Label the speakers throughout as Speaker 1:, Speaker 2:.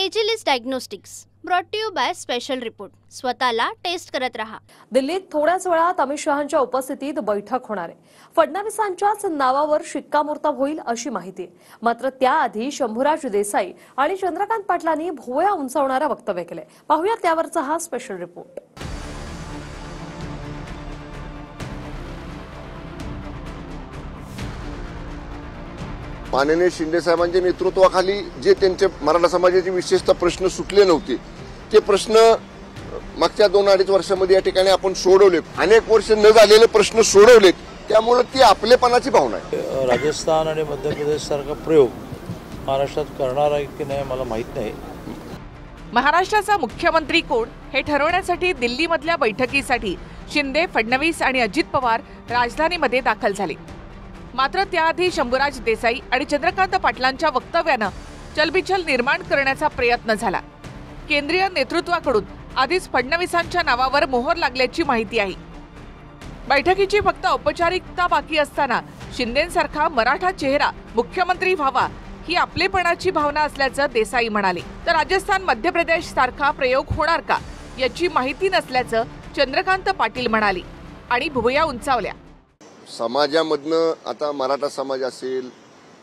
Speaker 1: Agilus diagnostics brought to you by special report. स्वतःला test करत रहा।
Speaker 2: दिल्लीत थोड्याच वेळात अमित शहांच्या उपस्थितीत बैठक होणार आहे। फडणवीसांच्याच नावावर शिक्कामोर्तब होईल अशी माहिती आहे। मात्र त्याआधी शंभूराज देसाई आणि चंद्रकांत पाटलांनी भुवया उंचावणारं वक्तव्य केलंय। पाहूया त्यावरचा हा स्पेशल रिपोर्ट।
Speaker 3: माननीय शिंदे साहेबांच्या नेतृत्वाखाली जे त्यांचे मराठा समाजाचे विशेषतः प्रश्न सुटले नव्हते ते प्रश्न मागच्या 2-2.5 वर्षांमध्ये या ठिकाणी आपण सोडवले। अनेक वर्ष न झालेले प्रश्न सोडवलेत, त्यामुळे ती आपलेपणाची भावना आहे।
Speaker 4: राजस्थान आणि मध्य प्रदेश सारखा प्रयोग महाराष्ट्रात करणार आहे की नाही मला माहित नाही।
Speaker 5: महाराष्ट्राचा मुख्यमंत्री कोण हे ठरवण्यासाठी दिल्लीमधल्या बैठकीसाठी शिंदे, फडणवीस आणि अजित पवार राजधानीमध्ये दाखल झाले। मात्र त्याआधी शंभूराज देसाई आणि चंद्रकांत पाटलांच्या वक्तव्यानं चलबिचल निर्माण करण्याचा प्रयत्न झाला। केंद्रीय नेतृत्वाकडून आधीच फडणवीसांच्या नावावर मोहर लागल्याची माहिती आहे। बैठकीची फक्त औपचारिकता बाकी असताना शिंदेंसारखा मराठा चेहरा मुख्यमंत्री व्हावा ही आपलेपणाची भावना असल्याचं देसाई म्हणाले। तर राजस्थान, मध्य प्रदेश सारखा प्रयोग होणार का याची माहिती नसल्याचं चंद्रकांत पाटील म्हणाले आणि भुवया उंचावल्या।
Speaker 3: समाजामधनं आता मराठा समाज असेल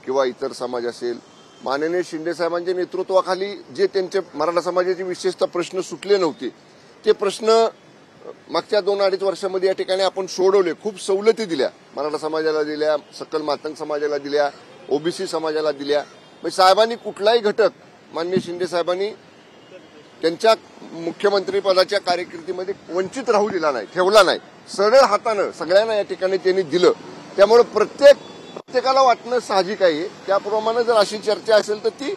Speaker 3: किंवा इतर समाज असेल, माननीय शिंदे साहेबांच्या नेतृत्वाखाली जे त्यांचे मराठा समाजाचे विशेषतः प्रश्न सुटले नव्हते ते प्रश्न मागच्या 2-2.5 वर्षांमध्ये या ठिकाणी आपण सोडवले। खूप सवलती दिल्या, मराठा समाजाला दिल्या, सकल मातंग समाजाला दिल्या, ओबीसी समाजाला दिल्या। साहेबांनी कुठलाही घटक माननीय शिंदे साहेबांनी त्यांच्या मुख्यमंत्री पदाच्या कारकिर्दीमध्ये वंचित राहू दिला नाही, ठेवला नाही। सरळ हातानं सगळ्यांना या ठिकाणी त्यांनी दिलं। त्यामुळे प्रत्येकाला वाटणं साहजिक आहे। त्याप्रमाणे जर अशी चर्चा असेल तर ती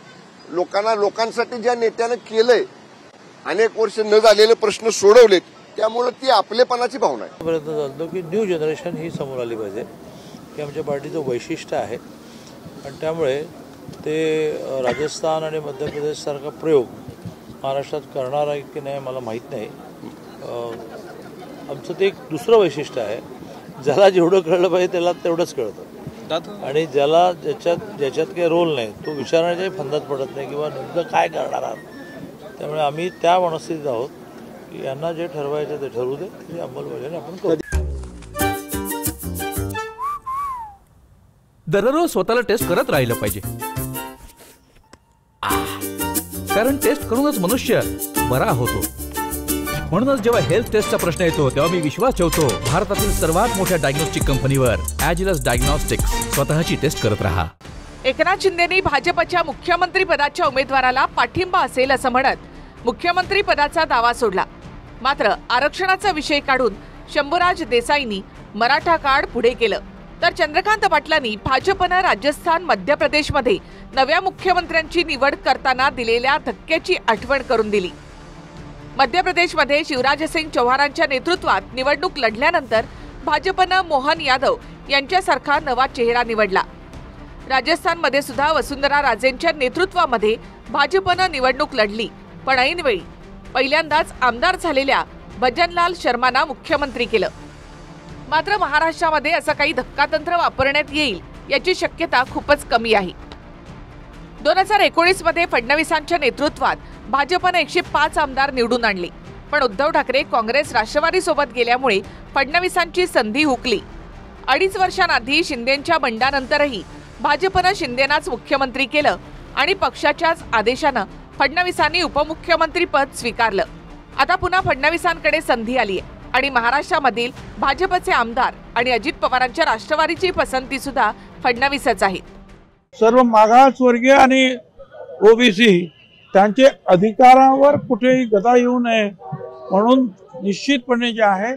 Speaker 3: लोकांसाठी ज्या नेत्यानं केलंय, अनेक वर्ष न झालेले प्रश्न सोडवलेत, त्यामुळे ती आपलेपणाची भावना आहे।
Speaker 4: पर्यंत चालतो की न्यू जनरेशन ही समोर आली पाहिजे की आमच्या पार्टीचं वैशिष्ट्य आहे आणि त्यामुळे ते राजस्थान आणि मध्य प्रदेश सारखा प्रयोग महाराष्ट्रात करणार आहे की नाही मला माहित नाही। आमचं ते एक दुसरं वैशिष्ट्य आहे, ज्याला जेवढं कळलं पाहिजे त्याला तेवढंच कळतं आणि ज्याच्यात काही रोल नाही तो विचारण्याच्याही फंदात पडत नाही किंवा नेमकं काय करणार आहात। त्यामुळे आम्ही त्या मनस्थितीत आहोत की यांना जे ठरवायचं ते ठरवू दे, ते अंमलबजावणी आपण करू।
Speaker 6: दररोज स्वतःला टेस्ट करत राहिलं पाहिजे, कारण टेस्ट करूनच मनुष्य बरा होतो। म्हणूनच जेव्हा हेल्थ टेस्टचा प्रश्न येतो तेव्हा मी विश्वास ठेवतो भारतातील सर्वात मोठ्या डायग्नोस्टिक कंपनीवर, एजिलिस डायग्नोस्टिक्स। स्वतःची टेस्ट करत रहा।
Speaker 5: एकनाथ शिंदेंनी भाजपच्या मुख्यमंत्री पदाच्या उमेदवाराला पाठिंबा असेल असं म्हणत मुख्यमंत्री पदाचा दावा सोडला। मात्र आरक्षणाचा विषय काढून शंभूराज देसाईंनी मराठा कार्ड पुढे केलं, तर चंद्रकांत पाटलांनी भाजपनं राजस्थान, मध्य प्रदेशमध्ये नव्या मुख्यमंत्र्यांची निवड करताना दिलेल्या धक्क्याची आठवण करून दिली। मध्य प्रदेशमध्ये शिवराजसिंग चौहानांच्या नेतृत्वात निवडणूक लढल्यानंतर भाजपनं मोहन यादव यांच्यासारखा नवा चेहरा निवडला। राजस्थानमध्ये सुद्धा वसुंधरा राजेंच्या नेतृत्वामध्ये भाजपनं निवडणूक लढली, पण ऐनवेळी पहिल्यांदाच आमदार झालेल्या भजनलाल शर्मांना मुख्यमंत्री केलं। मात्र महाराष्ट्रामध्ये असं काही धक्कातंत्र वापरण्यात येईल याची शक्यता खूपच कमी आहे। 2019 मध्ये फडणवीसांच्या नेतृत्वात भाजपनं 105 आमदार निवडून आणले, पण उद्धव ठाकरे काँग्रेस, राष्ट्रवादी सोबत गेल्यामुळे फडणवीसांची संधी हुकली। 2.5 वर्षांआधी शिंदेंच्या बंडानंतरही भाजपनं शिंदेनाच मुख्यमंत्री केलं आणि पक्षाच्याच आदेशानं फडणवीसांनी उपमुख्यमंत्री पद स्वीकारलं। आता पुन्हा फडणवीसांकडे संधी आली आहे आणि महाराष्ट्रामधील भाजपचे आमदार आणि अजित पवारांच्या राष्ट्रवादीची पसंती सुद्धा फडणवीसच आहे।
Speaker 7: सर्व मागासवर्गीय आणि ओबीसी त्यांचे अधिकारांवर कुठेही गदा येऊ नये म्हणून निश्चितपणे जे आहे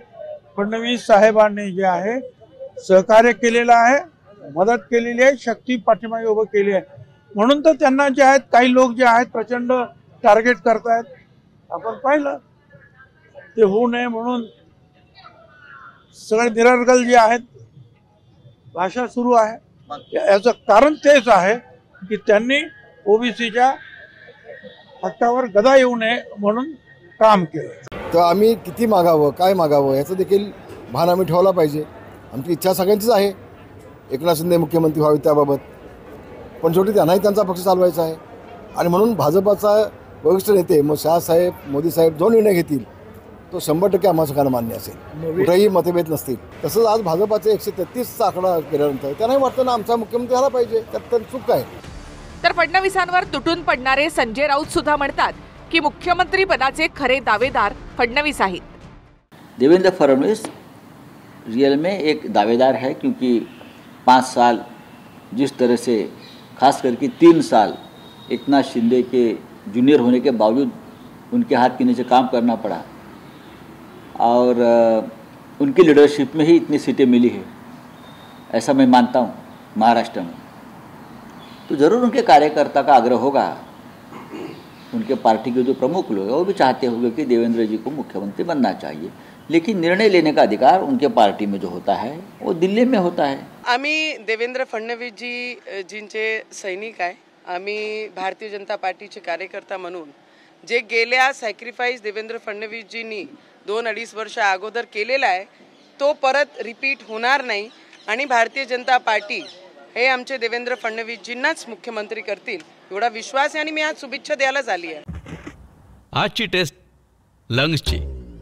Speaker 7: फडणवीस साहेबांनी जे आहे सहकार्य केलेलं आहे, मदत केलेली आहे, शक्ती पाठीमागे उभं केली आहे। म्हणून तर त्यांना जे आहेत काही लोक जे आहेत प्रचंड टार्गेट करतायत। आपण पाहिलं ते होऊ नये म्हणून सगळे निरर्गल जे आहेत भाषा सुरू आहे। याचं कारण तेच आहे की त्यांनी ओबीसीच्या हक्कावर गदा येऊ नये म्हणून काम केलं।
Speaker 8: तर आम्ही किती मागावं, काय मागावं याचं देखील भान आम्ही ठेवला पाहिजे। आमची इच्छा सगळ्यांचीच आहे एकनाथ शिंदे मुख्यमंत्री व्हावे त्याबाबत, पण शेवटी त्यांनाही त्यांचा पक्ष चालवायचा आहे आणि म्हणून भाजपाचा वरिष्ठ नेते मग शहासाहेब मोदी साहेब जो निर्णय घेतील तो 100% आम्हा सगळ्यांना मान्य असेल, कुठेही मतभेद नसतील. तसंच आज भाजपाचे 133चा आकडा केल्यानंतर त्यांनाही वाटतं ना आमचा मुख्यमंत्री झाला पाहिजे, त्यात तर चूक आहे.
Speaker 5: तर फडणवीसांवर तुटून पडणारे संजय राऊत सुद्धा म्हणतात की मुख्यमंत्री पदाचे खरे दावेदार फडणवीस आहेत.
Speaker 9: देवेंद्र फडणवीस रियल में एक दावेदार है, क्योंकि 5 साल जिस तरह से खास करके 3 साल एकनाथ शिंदे के जूनियर होने के बावजूद उनके हाथ के नीचे काम करना पड़ा और उनकी लीडरशिप में ही इतनी सीटें मिली है, ऐसा मैं मानता हूँ महाराष्ट्र में. तो ज़रूर उनके कार्यकर्ता का आग्रह होगा, उनके पार्टी के जो प्रमुख लोग हैं वो भी चाहते होंगे कि देवेंद्र जी को मुख्यमंत्री बनना चाहिए, लेकिन निर्णय लेने का अधिकार उनके पार्टी में जो होता है वो दिल्ली में होता है.
Speaker 10: आम्ही देवेंद्र फडणवीस जींचे सैनिक आहे. आम्ही भारतीय जनता पार्टीचे कार्यकर्ता म्हणून जे गेल्या सॅक्रिफाईस देवेंद्र फडणवीसजींनी 2-2.5 वर्ष अगोदर केलेला आहे तो परत रिपीट होणार नाही आणि भारतीय जनता पार्टी हे आमचे देवेंद्र फडणवीसजींनाच मुख्यमंत्री करतील एवढा विश्वास आहे आणि मी आज शुभेच्छा द्यायलाच आली आहे.
Speaker 6: आजची टेस्ट लंग्सची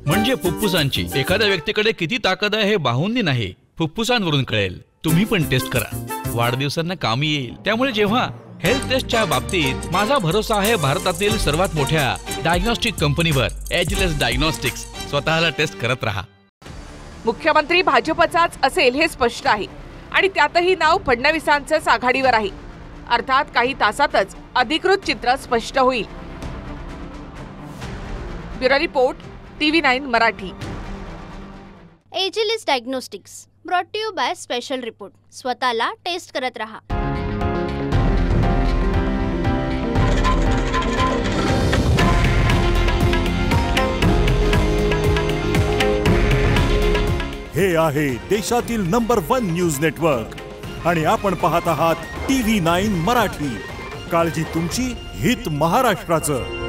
Speaker 6: म्हणजे फुफ्फुसांची. एखाद्या व्यक्तीकडे किती ताकद आहे हे बाहुंनी नाही, फुफ्फुसांवरून कळेल. तुम्ही पण टेस्ट करा, वाढदिवसांना कामी येईल. त्यामुळे जेव्हा हेल्थ टेस्टच्या बाबतीत माझा भरोसा आहे भारतातील सर्वात मोठ्या डायग्नोस्टिक कंपनीवर, एजलेस डायग्नोस्टिक्स. स्वतःला टेस्ट करत रहा.
Speaker 5: मुख्यमंत्री भाजपचाच असेल हे स्पष्ट आहे आणि त्यातही नाव फडणवीसांचंच आघाडीवर आहे. अर्थात काही तासातच अधिकृत चित्र स्पष्ट होईल. Bureau report, TV9 Marathi.
Speaker 1: Agilus diagnostics brought to you by special report. स्वतःला टेस्ट करत रहा.
Speaker 11: हे आहे देशातील नंबर 1 न्यूज नेटवर्क आणि आपण पाहत आहात TV9 मराठी. काळजी तुमची, हित महाराष्ट्राचं.